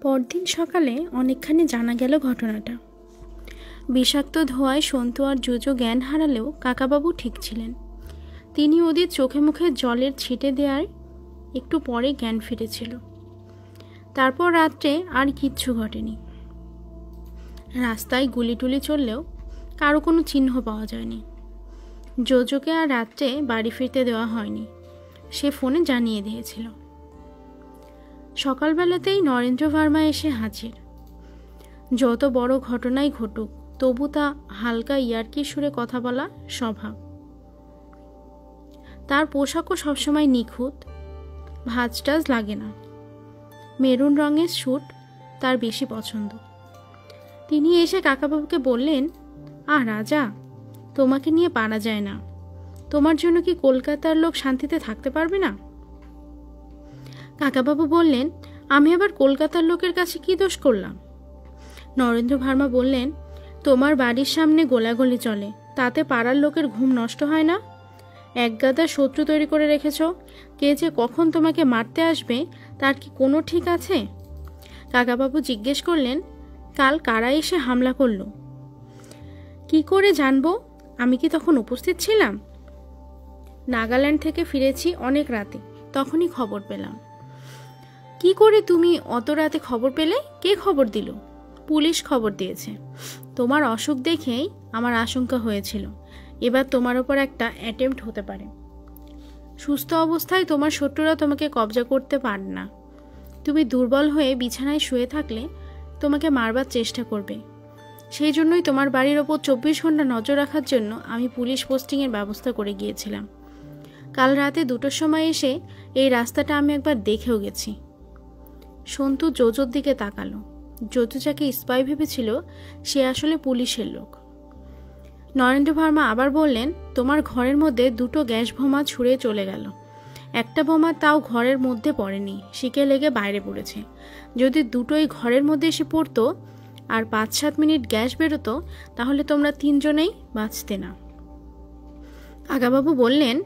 পরদিন সকালে অনেকখানি জানা গেল ঘটনাটা। বিষাক্ত ধোঁয়ায় সন্তু আর জুজো জ্ঞান হারালেও কাকাবাবু ঠিক ছিলেন। তিনি ওদের চোখে মুখে জলের ছিটে দেওয়ার একটু পরে জ্ঞান ফিরেছিল। তারপর রাত্রে আর কিচ্ছু ঘটেনি। রাস্তায় গুলিটুলি চললেও কারো কোনো চিহ্ন পাওয়া যায়নি। জোজোকে আর রাত্রে বাড়ি ফিরতে দেওয়া হয়নি, সে ফোনে জানিয়ে দিয়েছিল। সকালবেলাতেই নরেন্দ্র ভার্মা এসে হাজির। যত বড় ঘটনাই ঘটুক, তবু তা হালকা ইয়ার্কি সুরে কথা বলা স্বভাব। তার পোশাকও সবসময় নিখুঁত, ভাঁজটাজ লাগে না। মেরুন রঙের স্যুট তার বেশি পছন্দ। তিনি এসে কাকাবাবুকে বললেন, রাজা, তোমাকে নিয়ে পারা যায় না। তোমার জন্য কি কলকাতার লোক শান্তিতে থাকতে পারবে না? কাকাবাবু বললেন, আমি আবার কলকাতার লোকের কাছে কি দোষ করলাম? নরেন্দ্র ভার্মা বললেন, তোমার বাড়ির সামনে গোলাগুলি চলে, তাতে পাড়ার লোকের ঘুম নষ্ট হয় না? একগাদা শত্রু তৈরি করে রেখেছ, কে যে কখন তোমাকে মারতে আসবে তার কি কোনো ঠিক আছে? কাকাবাবু জিজ্ঞেস করলেন, কাল কারা এসে হামলা করলো? কি করে জানবো? আমি কি তখন উপস্থিত ছিলাম? নাগাল্যান্ড থেকে ফিরেছি অনেক রাতে, তখনই খবর পেলাম। কি করে তুমি অত রাতে খবর পেলে? কে খবর দিল? পুলিশ খবর দিয়েছে। তোমার অসুখ দেখেই আমার আশঙ্কা হয়েছিল এবার তোমার ওপর একটা অ্যাটেম্প্ট হতে পারে। সুস্থ অবস্থায় তোমার শত্রুরা তোমাকে কবজা করতে পারে না। তুমি দুর্বল হয়ে বিছানায় শুয়ে থাকলে তোমাকে মারবার চেষ্টা করবে। সেই জন্যই তোমার বাড়ির ওপর 24 ঘন্টা নজর রাখার জন্য আমি পুলিশ পোস্টিংয়ের ব্যবস্থা করে গিয়েছিলাম। কাল রাতে 2টোর সময় এসে এই রাস্তাটা আমি একবার দেখেও গেছি। সন্তু জোজোর দিকে তাকালো। জোজো যাকে স্পাই ভেবেছিল সে আসলে পুলিশের লোক। নরেন্দ্র ভার্মা আবার বললেন, তোমার ঘরের মধ্যে 2টো গ্যাস বোমা ছুঁড়ে চলে গেল। একটা বোমা তাও ঘরের মধ্যে পড়েনি, শিকে লেগে বাইরে পড়েছে। যদি 2টোই ঘরের মধ্যে এসে পড়তো আর 5-7 মিনিট গ্যাস বেরোতো, তাহলে তোমরা 3 জনেই বাঁচতে না। কাকাবাবু বললেন,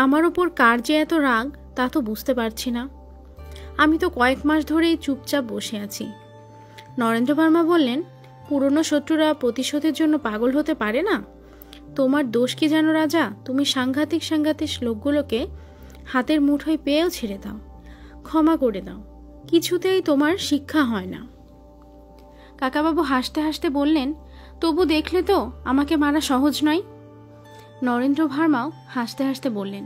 আমার ওপর কার যে এত রাগ তা তো বুঝতে পারছি না। আমি তো কয়েক মাস ধরেই চুপচাপ বসে আছি। নরেন্দ্র ভার্মা বললেন, পুরনো শত্রুরা প্রতিশোধের জন্য পাগল হতে পারে না। তোমার দোষ কি জানো রাজা? তুমি সাংঘাতিক লোকগুলোকে হাতের মুঠোয় পেয়েও ছেড়ে দাও, ক্ষমা করে দাও, কিছুতেই তোমার শিক্ষা হয় না। কাকাবাবু হাসতে হাসতে বললেন, তবু দেখলে তো আমাকে মারা সহজ নয়। নরেন্দ্র ভার্মাও হাসতে হাসতে বললেন,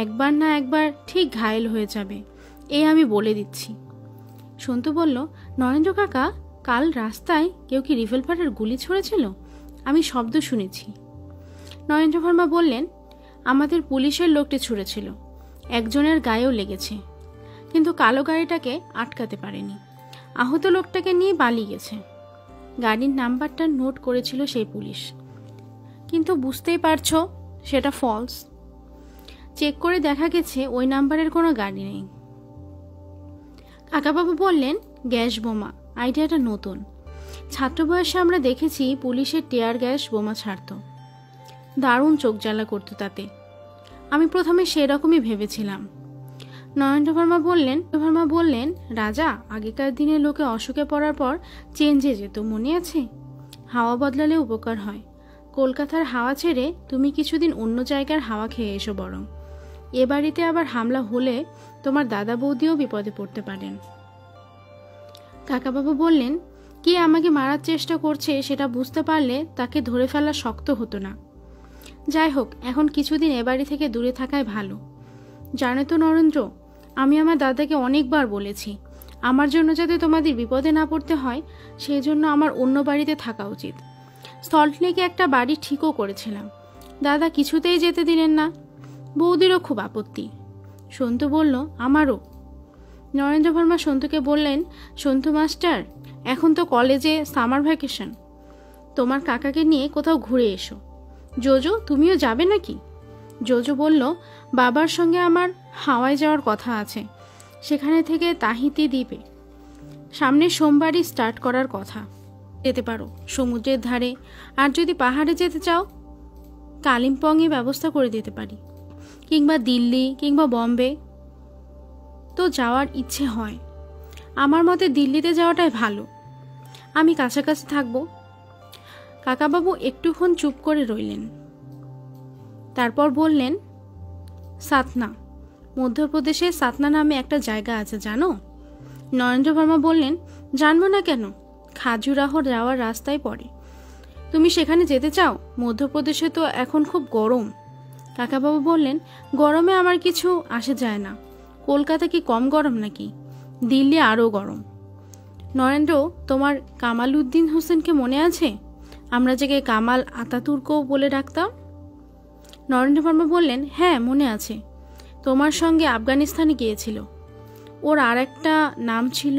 একবার না একবার ঠিক ঘায়েল হয়ে যাবে, এই আমি বলে দিচ্ছি। সন্তু বলল, নরেন্দ্র কাকা, কাল রাস্তায় কেউ কি রিভলভারের গুলি ছুঁড়েছিল? আমি শব্দ শুনেছি। নরেন্দ্র ভার্মা বললেন, আমাদের পুলিশের লোকটি ছুঁড়েছিল, একজনের গায়েও লেগেছে, কিন্তু কালো গাড়িটাকে আটকাতে পারেনি। আহত লোকটাকে নিয়ে পালিয়ে গেছে। গাড়ির নাম্বারটা নোট করেছিল সেই পুলিশ, কিন্তু বুঝতেই পারছো সেটা ফলস। চেক করে দেখা গেছে ওই নাম্বারের কোনো গাড়ি নেই। কাকাবাবু বললেন, গ্যাস বোমা আইডিয়াটা নতুন। ছাত্র বয়সে আমরা দেখেছি পুলিশের টিয়ার গ্যাস বোমা ছাড়ত, দারুণ চোখ জ্বালা করতো তাতে। আমি প্রথমে সেরকমই ভেবেছিলাম। নরেন্দ্র ভার্মা বললেন, রাজা, আগেকার দিনে লোকে অসুখে পড়ার পর চেঞ্জে যেত, মনে আছে? হাওয়া বদলালে উপকার হয়। কলকাতার হাওয়া ছেড়ে তুমি কিছুদিন অন্য জায়গার হাওয়া খেয়ে এসো বরং। এ বাড়িতে আবার হামলা হলে তোমার দাদা বৌদিও বিপদে পড়তে পারেন। কাকাবাবু বললেন, কে আমাকে মারার চেষ্টা করছে সেটা বুঝতে পারলে তাকে ধরে ফেলা শক্ত হতো না। যাই হোক, এখন কিছুদিন এ বাড়ি থেকে দূরে থাকাই ভালো। জানো তো নরেন্দ্র, আমি আমার দাদাকে অনেকবার বলেছি আমার জন্য যাতে তোমাদের বিপদে না পড়তে হয় সেই জন্য আমার অন্য বাড়িতে থাকা উচিত। সল্টলেকে একটা বাড়ি ঠিকও করেছিলাম, দাদা কিছুতেই যেতে দিলেন না। বৌদিরও খুব আপত্তি। সন্তু বলল, আমারও। নরেন্দ্র ভার্মা সন্তুকে বললেন, সন্তু মাস্টার, এখন তো কলেজে সামার ভ্যাকেশন, তোমার কাকাকে নিয়ে কোথাও ঘুরে এসো। জোজো, তুমিও যাবে নাকি? জোজো বলল, বাবার সঙ্গে আমার হাওয়ায় যাওয়ার কথা আছে, সেখানে থেকে তাহিতি দ্বীপে সামনের সোমবারই স্টার্ট করার কথা। যেতে পারো সমুদ্রের ধারে, আর যদি পাহাড়ে যেতে চাও কালিম্পংয়ে ব্যবস্থা করে দিতে পারি, কিংবা দিল্লি কিংবা বম্বে। তো যাওয়ার ইচ্ছে হয়, আমার মতে দিল্লিতে যাওয়াটাই ভালো, আমি কাছাকাছি থাকবো। কাকাবাবু একটুক্ষণ চুপ করে রইলেন, তারপর বললেন, সাতনা, মধ্যপ্রদেশে সাতনা নামে একটা জায়গা আছে, জানো? নরেন্দ্র ভার্মা বললেন, জানবো না কেন, খাজুরাহ যাওয়ার রাস্তায় পড়ে। তুমি সেখানে যেতে চাও? মধ্যপ্রদেশে তো এখন খুব গরম। কাকাবাবু বললেন, গরমে আমার কিছু আসে যায় না। কলকাতা কি কম গরম নাকি? দিল্লি আরও গরম। নরেন্দ্র, তোমার কামাল উদ্দিন হোসেনকে মনে আছে? আমরা যাকে কামাল আতাতুর্কও বলে ডাকতাম। নরেন্দ্র ভার্মা বললেন, হ্যাঁ মনে আছে, তোমার সঙ্গে আফগানিস্তানে গিয়েছিল। ওর আর একটা নাম ছিল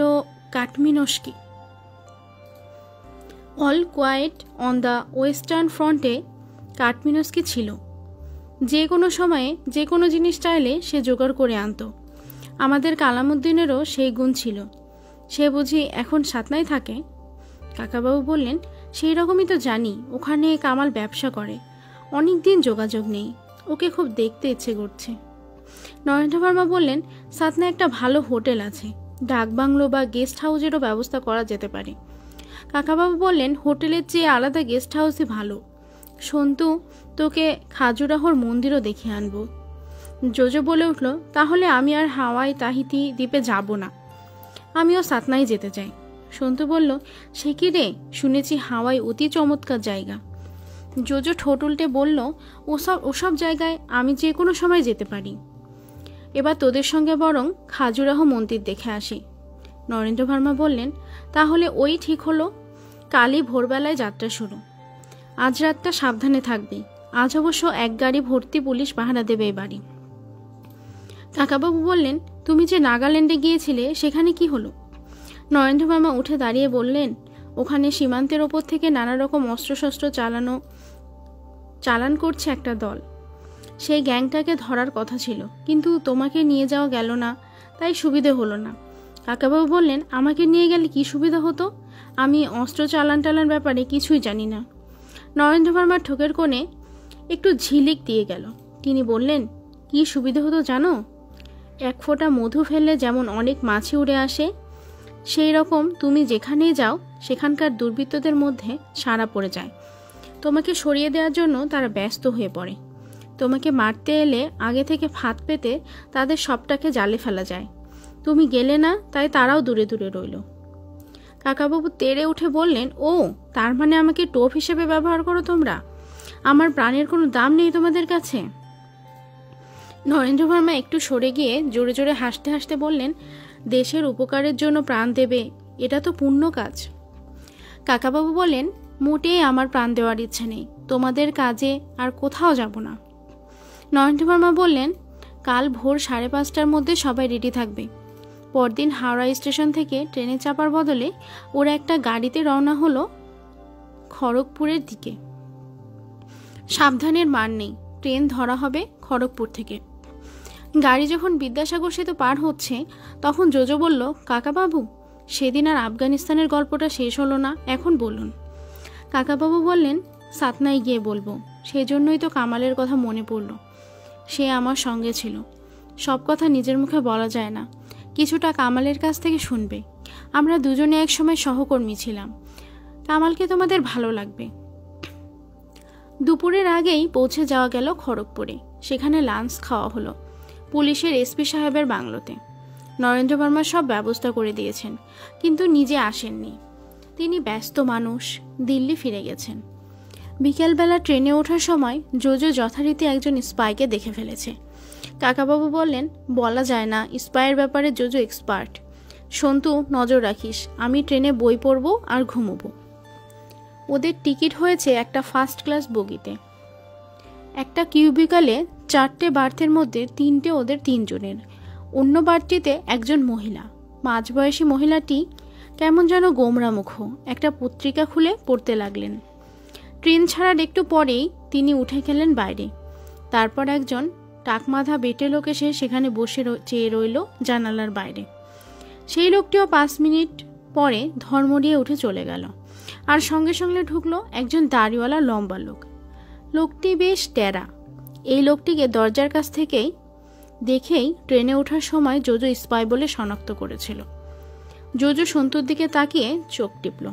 Katminsky. All quiet on the western ফ্রন্টে কাটমিনস্কি ছিল। যে কোনো সময়ে যে কোনো জিনিস চাইলে সে জোগাড় করে আনত। আমাদের কালামুদ্দিনেরও সেই গুণ ছিল। সে বুঝি এখন সাতনায় থাকে? কাকাবাবু বললেন, সেই রকমই তো জানি। ওখানে কামাল ব্যবসা করে। অনেক দিন যোগাযোগ নেই, ওকে খুব দেখতে ইচ্ছে করছে। নরেন্দ্র ভার্মা বললেন, সাতনায় একটা ভালো হোটেল আছে, ডাকবাংলো বা গেস্ট হাউসেরও ব্যবস্থা করা যেতে পারে। কাকাবাবু বললেন, হোটেলের চেয়ে আলাদা গেস্ট হাউসই ভালো। সন্তু, তোকে খাজুরাহর মন্দিরও দেখিয়ে আনবো। জোজো বলে উঠল, তাহলে আমি আর হাওয়াই তাহিতি দ্বীপে যাব না, আমিও সাতনায় যেতে চাই। সন্তু বলল, সে কি রে, শুনেছি হাওয়াই অতি চমৎকার জায়গা। জোজো ঠোঁট উল্টে বলল, ওসব জায়গায় আমি যে কোনো সময় যেতে পারি। এবার তোদের সঙ্গে বরং খাজুরাহ মন্দির দেখে আসি। নরেন্দ্র ভার্মা বললেন, তাহলে ওই ঠিক হলো। কালই ভোরবেলায় যাত্রা শুরু। আজ রাতটা সাবধানে থাকবি। আজ অবশ্য এক গাড়ি ভর্তি পুলিশ পাহারা দেবে এই বাড়ি। কাকাবাবু বললেন, তুমি যে নাগাল্যান্ডে গিয়েছিলে সেখানে কি হলো? নরেন্দ্র ভার্মা উঠে দাঁড়িয়ে বললেন, ওখানে সীমান্তের ওপর থেকে নানা রকম অস্ত্রশস্ত্র চালান করছে একটা দল। সেই গ্যাংটাকে ধরার কথা ছিল, কিন্তু তোমাকে নিয়ে যাওয়া গেল না, তাই সুবিধে হলো না। কাকাবাবু বললেন, আমাকে নিয়ে গেলে কি সুবিধা হতো? আমি অস্ত্র টালান ব্যাপারে কিছুই জানি না। নরেন্দ্র ভার্মার ঠোকের কোণে একটু ঝিলিক দিয়ে গেল। তিনি বললেন, কি সুবিধে হতো জানো? এক ফোঁটা মধু ফেললে যেমন অনেক মাছি উড়ে আসে, সেই রকম তুমি যেখানেই যাও সেখানকার দুর্বৃত্তদের মধ্যে সাড়া পড়ে যায়। তোমাকে সরিয়ে দেওয়ার জন্য তারা ব্যস্ত হয়ে পড়ে। তোমাকে মারতে এলে আগে থেকে ফাঁদ পেতে তাদের সবটাকে জালে ফেলা যায়। তুমি গেলে না, তাই তারাও দূরে দূরে রইল। কাকাবাবু তেড়ে উঠে বললেন, ও, তার মানে আমাকে টোপ হিসেবে ব্যবহার করো তোমরা? আমার প্রাণের কোনো দাম নেই তোমাদের কাছে? নরেন্দ্র ভার্মা একটু সরে গিয়ে জোরে জোরে হাসতে হাসতে বললেন, দেশের উপকারের জন্য প্রাণ দেবে, এটা তো পুণ্য কাজ। কাকাবাবু বললেন, মোটেই আমার প্রাণ দেওয়ার ইচ্ছে নেই, তোমাদের কাজে আর কোথাও যাব না। নরেন্দ্র ভার্মা বললেন, কাল ভোর 5:30টার মধ্যে সবাই রেডি থাকবে। পরদিন হাওড়া স্টেশন থেকে ট্রেনে চাপার বদলে ওরা একটা গাড়িতে রওনা হলো খড়গপুরের দিকে। সাবধানের মান নেই, ট্রেন ধরা হবে খড়গপুর থেকে। গাড়ি যখন বিদ্যাসাগর সেতু পার হচ্ছে তখন জোজো বলল, কাকাবাবু, সেদিন আর আফগানিস্তানের গল্পটা শেষ হলো না, এখন বলুন। কাকাবাবু বললেন, সাতনায় গিয়ে বলবো। সেই জন্যই তো কামালের কথা মনে পড়ল। সে আমার সঙ্গে ছিল। সব কথা নিজের মুখে বলা যায় না, কিছুটা কামালের কাছ থেকে শুনবে। আমরা দুজনে একসময় সহকর্মী ছিলাম। কামালকে তোমাদের ভালো লাগবে। দুপুরের আগেই পৌঁছে যাওয়া গেল খড়গপুরে। সেখানে লাঞ্চ খাওয়া হলো পুলিশের এসপি সাহেবের বাংলোতে। নরেন্দ্র ভার্মা সব ব্যবস্থা করে দিয়েছেন, কিন্তু নিজে আসেননি। তিনি ব্যস্ত মানুষ, দিল্লি ফিরে গেছেন। বিকেলবেলা ট্রেনে ওঠার সময় জোজো যথারীতি একজন স্পাইকে দেখে ফেলেছে। কাকাবাবু বললেন, বলা যায় না, স্পাইয়ের ব্যাপারে জোজো এক্সপার্ট। সন্তু, নজর রাখিস, আমি ট্রেনে বই পড়ব আর ঘুমোবো। ওদের টিকিট হয়েছে একটা ফার্স্ট ক্লাস বগিতে। একটা কিউবিকালে 4টে বার্থের মধ্যে 3টে ওদের 3 জনের। অন্য বার্থটিতে একজন মহিলা। মাঝবয়সী মহিলাটি কেমন যেন গোমরা মুখ, একটা পত্রিকা খুলে পড়তে লাগলেন। ট্রেন ছাড়ার একটু পরেই তিনি উঠে গেলেন বাইরে। তারপর একজন টাকমাথা বেটে লোক এসে সেখানে বসে চেয়ে রইল জানালার বাইরে। সেই লোকটিও 5 মিনিট পরে ধর্মড়িয়ে উঠে চলে গেল। আর সঙ্গে সঙ্গে ঢুকলো একজন দাড়িওয়ালা লম্বা লোক। লোকটি বেশ টেরা। এই লোকটিকে দরজার কাছ থেকেই দেখেই ট্রেনে ওঠার সময় জোজো স্পাই বলে শনাক্ত করেছিল। জোজো সন্তুর দিকে তাকিয়ে চোখ টিপল।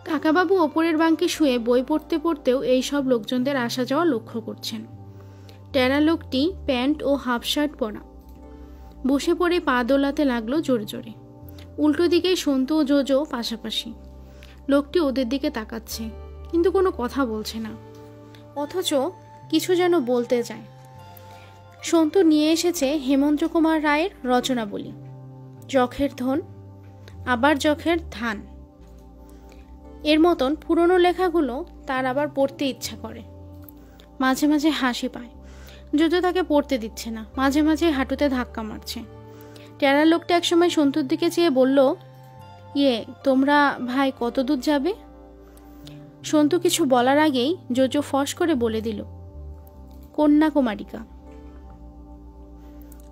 কাকাবাবু ওপরের বাঙ্কে শুয়ে বই পড়তে পড়তেও এই সব লোকজনদের আসা যাওয়া লক্ষ্য করছেন। টেরা লোকটি প্যান্ট ও হাফ শার্ট পরা, বসে পড়ে পা দোলাতে লাগলো জোরে জোরে। উল্টো দিকে সন্তু ও জোজো পাশাপাশি। লোকটি ওদের দিকে তাকাচ্ছে, কিন্তু কোনো কথা বলছে না, অথচ কিছু যেন বলতে চায়। সন্তু নিয়ে এসেছে হেমন্ত কুমার রায়ের রচনাবলী, যখের ধন আবার যখের ধান। এর মতন পুরনো লেখাগুলো তার আবার পড়তে ইচ্ছা করে। মাঝে মাঝে হাসি পায়। জোজো তাকে পড়তে দিচ্ছে না, মাঝে মাঝে হাঁটুতে ধাক্কা মারছে। টেরা লোকটা একসময় সন্তুর দিকে চেয়ে বলল, তোমরা ভাই কত দূর যাবে? সন্তু কিছু বলার আগেই জোজো ফস করে বলে দিল, কন্যাকুমারিকা।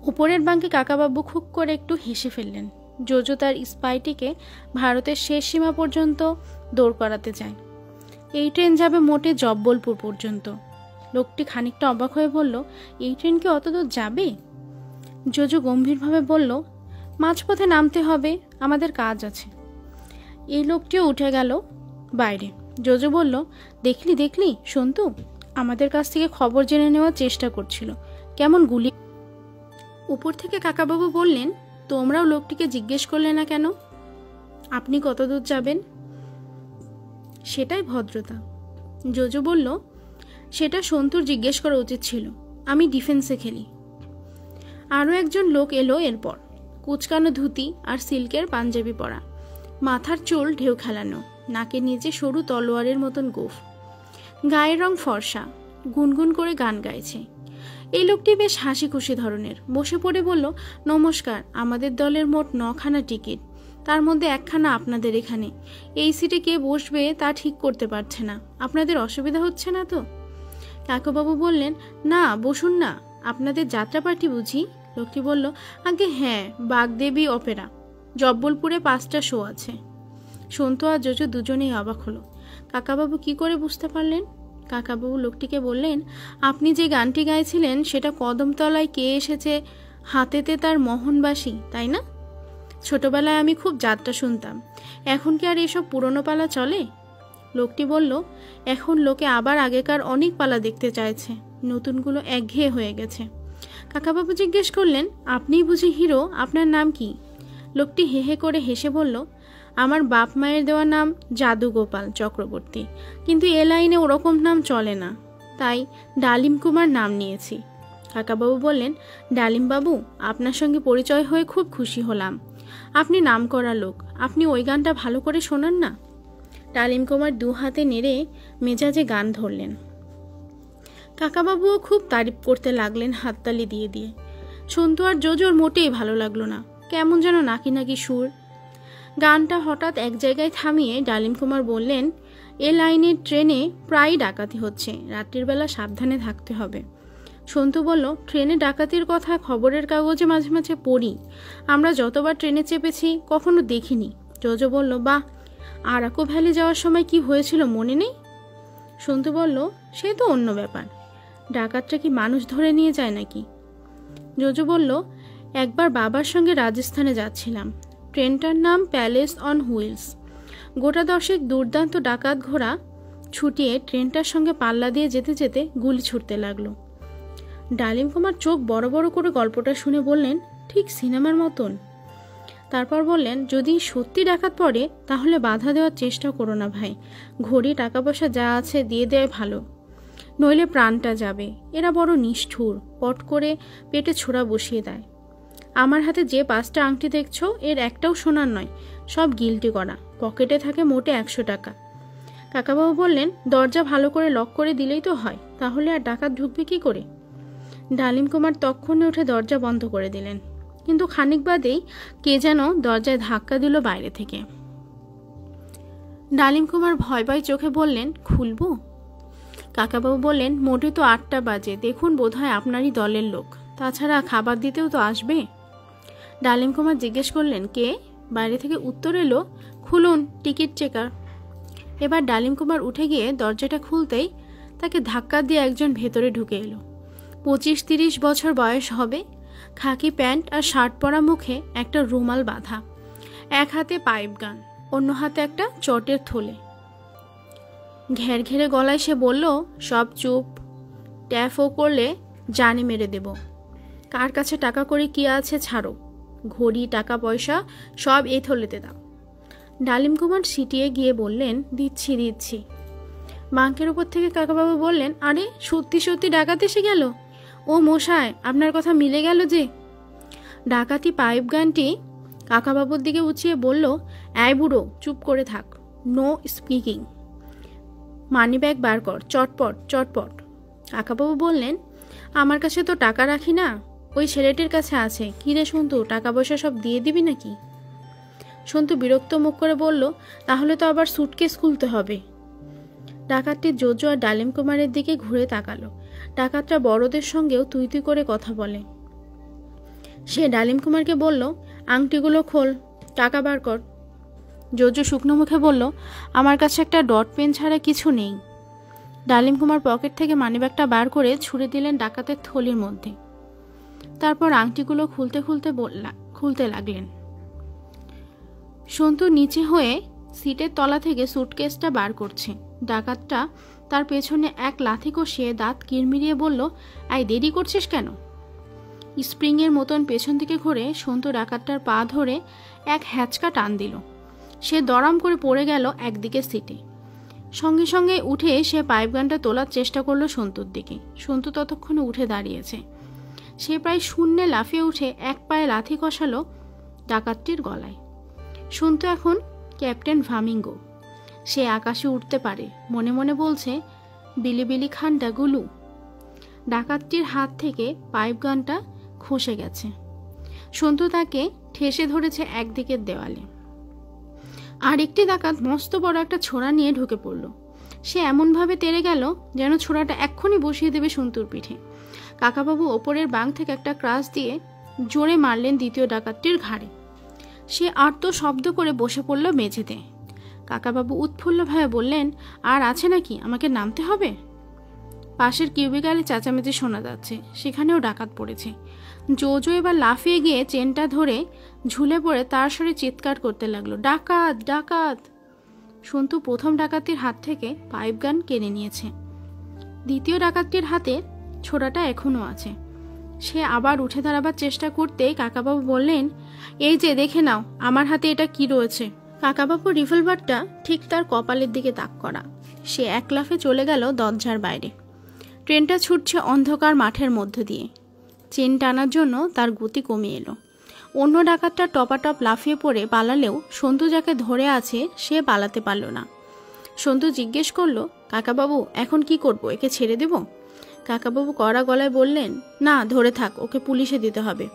উপরের বাঙ্কে কাকাবাবু খুব করে একটু হেসে ফেললেন। জোজো তার স্পাইটিকে ভারতের শেষ সীমা পর্যন্ত দৌড় করাতে চায়। এই ট্রেন যাবে মোটে জব্বলপুর পর্যন্ত। লোকটি খানিকটা অবাক হয়ে বলল, এই ট্রেন কি অত দূর যাবে? জোজো গম্ভীরভাবে বলল, মাঝপথে নামতে হবে, আমাদের কাজ আছে। এই লোকটিও উঠে গেল বাইরে। জোজো বলল, দেখলি সন্তু আমাদের কাছ থেকে খবর জেনে নেওয়ার চেষ্টা করছিল, কেমন গুলি। উপর থেকে কাকাবাবু বললেন, তোমরাও লোকটিকে জিজ্ঞেস করলে না কেন আপনি কত দূর যাবেন? সেটাই ভদ্রতা। জোজো বলল, সেটা সন্তুর জিজ্ঞেস করা উচিত ছিল, আমি ডিফেন্সে খেলি। আরও একজন লোক এলো এরপর, কুচকানো ধুতি আর সিল্কের পাঞ্জাবি পরা, মাথার চুল ঢেউ খেলানো, নাকের নিচে সরু তলোয়ারের মতন গোফ, গায়ের রং ফর্সা, গুনগুন করে গান গাইছে। এই লোকটি বেশ হাসি খুশি ধরনের। বসে পড়ে বলল, নমস্কার, আমাদের দলের মোট 9খানা টিকিট, তার মধ্যে 1খানা আপনাদের এখানে। এই সিটে কে বসবে তা ঠিক করতে পারছে না, আপনাদের অসুবিধা হচ্ছে না তো? কাকাবাবু বললেন, না বসুন না, আপনাদের যাত্রা পার্টি বুঝি? লোকটি বলল, আগে হ্যাঁ, বাগদেবী অপেরা, জব্বলপুরে 5টা শো আছে। সন্তু আর জোজো দুজনেই অবাক হলো। কাকাবাবু কি করে বুঝতে পারলেন? কাকাবাবু লোকটিকে বললেন, আপনি যে গানটি গাইছিলেন সেটা কদমতলায় কে এসেছে হাতেতে তার মোহনবাসী, তাই না? ছোটবেলায় আমি খুব যাত্রা শুনতাম, এখন কি আর এসব পুরনো পালা চলে? লোকটি বলল, এখন লোকে আবার আগেকার অনেক পালা দেখতে চাইছে, নতুনগুলো একঘেয়ে হয়ে গেছে। কাকাবাবু জিজ্ঞেস করলেন, আপনিই বুঝি হিরো, আপনার নাম কি? লোকটি হেহে করে হেসে বলল, আমার বাপ মায়ের দেওয়া নাম যাদুগোপাল চক্রবর্তী, কিন্তু এ লাইনে ওরকম নাম চলে না, তাই ডালিম কুমার নাম নিয়েছি। কাকাবাবু বললেন, ডালিমবাবু, আপনার সঙ্গে পরিচয় হয়ে খুব খুশি হলাম। আপনি নামকরা লোক, আপনি ওই গানটা ভালো করে শোনান না। ডালিম কুমার 2 হাতে নেড়ে মেজাজে গান ধরলেন। কাকাবাবুও খুব তারিফ করতে লাগলেন হাততালি দিয়ে দিয়ে। সন্তু আর জোজোর মোটেই ভালো লাগলো না, কেমন যেন নাকি নাকি সুর। গানটা হঠাৎ এক জায়গায় থামিয়ে ডালিম কুমার বললেন, এ লাইনের ট্রেনে প্রায়ই ডাকাতি হচ্ছে, রাত্রির বেলা সাবধানে থাকতে হবে। সন্তু বলল, ট্রেনে ডাকাতির কথা খবরের কাগজে মাঝে মাঝে পড়ি, আমরা যতবার ট্রেনে চেপেছি কখনো দেখিনি। জোজো বলল, বাহ, আরাকো ভ্যালি যাওয়ার সময় কি হয়েছিল মনে নেই? সন্তু বলল, সে তো অন্য ব্যাপার, ডাকাতটা কি মানুষ ধরে নিয়ে যায় নাকি? জোজো বলল, একবার বাবার সঙ্গে রাজস্থানে যাচ্ছিলাম, ট্রেনটার নাম প্যালেস অন হুইলস। গোটা 10 দুর্দান্ত ডাকাত ঘোড়া ছুটিয়ে ট্রেনটার সঙ্গে পাল্লা দিয়ে যেতে যেতে গুলি ছুটতে লাগলো। ডালিম কুমার চোখ বড় বড় করে গল্পটা শুনে বললেন, ঠিক সিনেমার মতন। তারপর বললেন, যদি সত্যি ডাকাত পড়ে তাহলে বাধা দেওয়ার চেষ্টা করো না ভাই, ঘড়ি টাকা পয়সা যা আছে দিয়ে দেয় ভালো, নইলে প্রাণটা যাবে। এরা বড় নিষ্ঠুর, পট করে পেটে ছোড়া বসিয়ে দেয়। আমার হাতে যে 5টা আংটি দেখছো, এর একটাও সোনার নয়, সব গিল্টি করা, পকেটে থাকে মোটে 100 টাকা। কাকাবাবু বললেন, দরজা ভালো করে লক করে দিলেই তো হয়, তাহলে আর ডাকাত ঢুকবে কি করে? ডালিম কুমার তক্ষণে উঠে দরজা বন্ধ করে দিলেন, কিন্তু খানিক বাদেই কে যেন দরজায় ধাক্কা দিল বাইরে থেকে। ডালিম কুমার ভয় ভয় চোখে বললেন, খুলবো? কাকাবাবু বললেন, মোটে তো 8টা বাজে, দেখুন বোধহয় আপনারই দলের লোক, তাছাড়া খাবার দিতেও তো আসবে। ডালিম কুমার জিজ্ঞেস করলেন, কে? বাইরে থেকে উত্তর এলো, খুলুন, টিকিট চেকার। এবার ডালিম কুমার উঠে গিয়ে দরজাটা খুলতেই তাকে ধাক্কা দিয়ে একজন ভেতরে ঢুকে এলো। 25-30 বছর বয়স হবে, খাকি প্যান্ট আর শার্ট পরা, মুখে একটা রুমাল বাঁধা, এক হাতে পাইপ গান, অন্য হাতে একটা চটের থলে। ঘের ঘেরে গলায় সে বলল, সব চুপ, ট্যাফও করলে জানি মেরে দেব। কার কাছে টাকা করে কি আছে ছাড়ো, ঘড়ি টাকা পয়সা সব এই থলেতে দাও। ডালিম কুমার সিটিয়ে গিয়ে বললেন, দিচ্ছি দিচ্ছি। বাঙ্কের উপর থেকে কাকাবাবু বললেন, আরে সত্যি সত্যি ডাকাত এসে গেল। ও মশাই, আপনার কথা মিলে গেল যে। ডাকাতি পাইপ গানটি কাকাবাবুর দিকে উঁচিয়ে বলল, এই বুড়ো, চুপ করে থাক, নো স্পিকিং। মানি ব্যাগ বার কর, চটপট চটপট। কাকাবাবু বললেন, আমার কাছে তো টাকা রাখি না, ওই ছেলেটির কাছে আছে। কি রে সন্তু, টাকা পয়সা সব দিয়ে দিবি নাকি? সন্তু বিরক্ত মুখ করে বলল, তাহলে তো আবার সুটকেস খুলতে হবে। ডাকাতটি জোজো আর ডালিম কুমারের দিকে ঘুরে তাকালো। ডাকাতরা বড়দের সঙ্গেও তুই তুই করে কথা বলে। সে ডালিম কুমারকে বলল, আংটিগুলো খোল, টাকা বার কর। জোজো শুকনো মুখে বলল, আমার কাছে একটা ডট পেন ছাড়া কিছু নেই। ডালিম কুমার পকেট থেকে মানিব্যাগটা বার করে ছুঁড়ে দিলেন ডাকাতের থলির মধ্যে। তারপর আংটিগুলো খুলতে লাগলেন। সন্তু নিচে হয়ে সিটের তলা থেকে সুটকেসটা বার করছে। ডাকাতটা তার পেছনে এক লাথি কষিয়ে দাঁত কিরমিরিয়ে বলল, এই দেরি করছিস কেন? স্প্রিংয়ের মতন পেছন থেকে ঘুরে সন্তু ডাকাতটার পা ধরে এক হ্যাচকা টান দিল। সে দড়াম করে পড়ে গেল একদিকে সিটে। সঙ্গে সঙ্গে উঠে সে পাইপ গানটা তোলার চেষ্টা করলো সন্তুর দিকে। সন্তু ততক্ষণে উঠে দাঁড়িয়েছে। সে প্রায় শূন্যে লাফিয়ে উঠে এক পায়ে লাথি কষালো ডাকাতটির গলায়। সন্তু এখন ক্যাপ্টেন ফ্লামিঙ্গো। সে আকাশে উঠতে পারে, মনে মনে বলছে, বিলিবিলি খানটা গুলু। ডাকাতটির হাত থেকে পাইপ গানটা খসে গেছে। সন্তু তাকে ঠেসে ধরেছে একদিকের দেওয়ালে। আর একটি ডাকাত মস্ত বড় একটা ছোরা নিয়ে ঢুকে পড়ল। সে এমনভাবে তেড়ে গেল যেন ছোরাটা এক্ষুনি বসিয়ে দেবে সন্তুর পিঠে। কাকাবাবু ওপরের বাং থেকে একটা ক্রাশ দিয়ে জোরে মারলেন দ্বিতীয় ডাকাতটির ঘাড়ে। সে আর্ত শব্দ করে বসে পড়ল মেঝেতে। কাকাবাবু উৎফুল্লভাবে বললেন, আর আছে নাকি, আমাকে নামতে হবে? পাশের কিউবিকালে চেঁচামেচি শোনা যাচ্ছে, সেখানেও ডাকাত পড়েছে। জোজো এবার লাফিয়ে গিয়ে চেনটা ধরে ঝুলে পড়ে তার স্বরে চিৎকার করতে লাগলো, ডাকাত ডাকাত। সন্তু প্রথম ডাকাতির হাত থেকে পাইপ গান কেড়ে নিয়েছে। দ্বিতীয় ডাকাতটির হাতে ছোড়াটা এখনো আছে। সে আবার উঠে দাঁড়াবার চেষ্টা করতেই কাকাবাবু বললেন, এই যে দেখে নাও আমার হাতে এটা কি রয়েছে। কাকাবাবু রিভলভারটা ঠিক তার কপালের দিকে তাক করা। সে এক লাফে চলে গেল দরজার বাইরে। ট্রেনটা ছুটছে অন্ধকার মাঠের মধ্য দিয়ে। চেন টানার জন্য তার গতি কমে এলো। অন্য ডাকাতটা টপাটপ লাফিয়ে পড়ে পালালেও সন্তু যাকে ধরে আছে সে পালাতে পারল না। সন্তু জিজ্ঞেস করলো, কাকাবাবু এখন কি করব, একে ছেড়ে দেব? কাকাবাবু কড়া গলায় বললেন, না, ধরে থাক, ওকে পুলিশে দিতে হবে।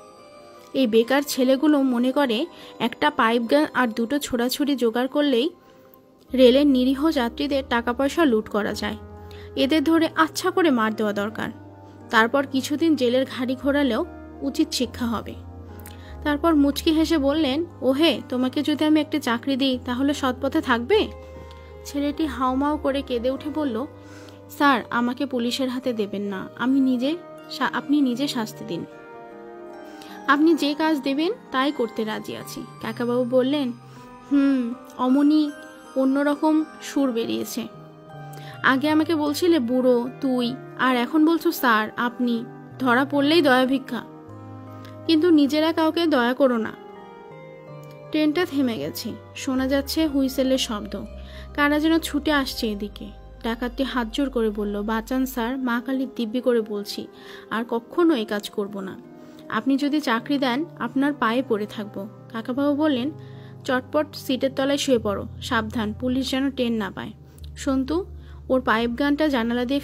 এই বেকার ছেলেগুলো মনে করে একটা পাইপ গান আর দুটো ছোড়াছুড়ি জোগাড় করলেই রেলের নিরীহ যাত্রীদের টাকা পয়সা লুট করা যায়। এদের ধরে আচ্ছা করে মার দেওয়া দরকার। তারপর কিছুদিন জেলের ঘাড়ি ঘোরালেও উচিত শিক্ষা হবে। তারপর মুচকি হেসে বললেন, ওহে, তোমাকে যদি আমি একটা চাকরি দিই তাহলে সৎপথে থাকবে? ছেলেটি হাউমাউ করে কেঁদে উঠে বলল, স্যার, আমাকে পুলিশের হাতে দেবেন না, আপনি নিজে শাস্তি দিন। আপনি যে কাজ দেবেন তাই করতে রাজি আছি। কাকাবাবু বললেন, অমনি অন্যরকম সুর বেরিয়েছে। আগে আমাকে বলছিলে বুড়ো, তুই, আর এখন বলছো স্যার, আপনি। ধরা পড়লেই দয়া ভিক্ষা। কিন্তু নিজেরা কাউকে দয়া করো না। ট্রেনটা থেমে গেছে। শোনা যাচ্ছে হুইসেলের শব্দ। কারা যেন ছুটে আসছে এদিকে। ডাকাতটি হাত জোর করে বলল, বাঁচান স্যার, মা কালীর দিব্যি করে বলছি, আর কখনো এই কাজ করব না। আপনি যদি চাকরি দেন আপনার পায়ে পড়ে থাকবো। কাকাবাবু বললেন, চটপট সিটের তলায় শুয়ে পড়ো, সাবধান পুলিশ যেন ট্রেন না পায়। সন্তু ওর পাইপ গানটা জানালা দিয়ে